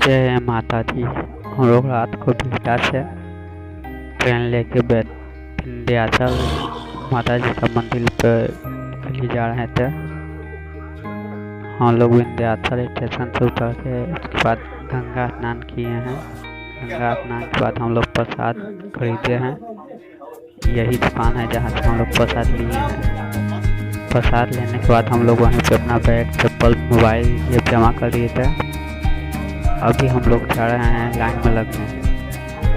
जय माता दी। हम लोग रात को बिहटा से ट्रेन लेके विंध्याचल माता जी का मंदिर पर ले जा रहे थे। हम लोग विंध्याचल स्टेशन से उतर के उसके बाद गंगा स्नान किए हैं। गंगा स्नान के बाद हम लोग प्रसाद खरीदे हैं। यही दुकान है जहाँ से हम लोग प्रसाद लिए हैं। प्रसाद लेने के बाद हम लोग वहीं पे अपना बैग, चप्पल, मोबाइल ये जमा कर दिए थे। अभी हम लोग जा रहे हैं लाइन में लगने।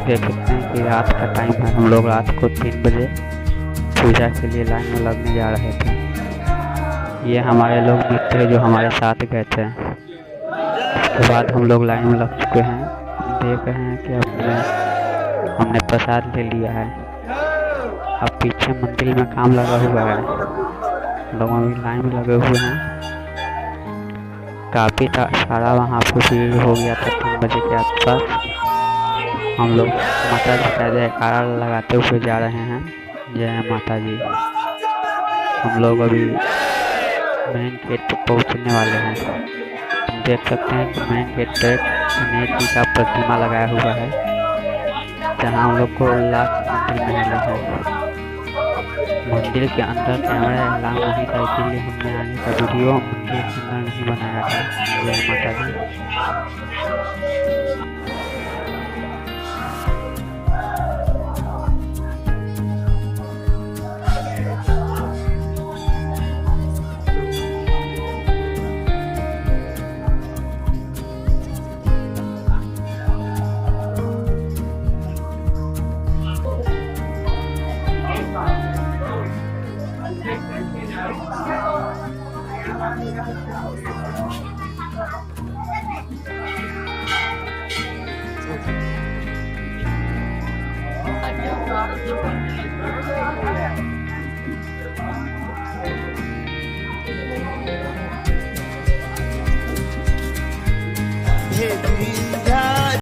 देख सकते हैं कि रात का टाइम है। हम लोग रात को 3 बजे पूजा के लिए लाइन में लगने जा रहे थे। ये हमारे लोग मित्र हैं जो हमारे साथ गए थे। उसके बाद हम लोग लाइन में लग चुके हैं। देख रहे हैं कि हमने प्रसाद ले लिया है। अब पीछे मंदिर में काम लगा हुआ है। लोग अभी लाइन में लगे हुए हैं। काफ़ी सारा वहाँ पे भीड़ हो गया था 3 बजे के आसपास। हम लोग माता जी का जयकारा लगाते हुए जा रहे हैं। जय माता जी। हम लोग अभी मेन गेट पर पहुँचने वाले हैं। देख सकते हैं कि मेन गेट पर गणेश जी का प्रतिमा लगाया हुआ है, जहाँ हम लोग को लाख मंदिर में मिला है। मंदिर के अंदर कैमरा अलाउ नहीं था, इसीलिए हमने आगे का वीडियो मंदिर के अंदर नहीं बनाया था। जय माता दी। Hit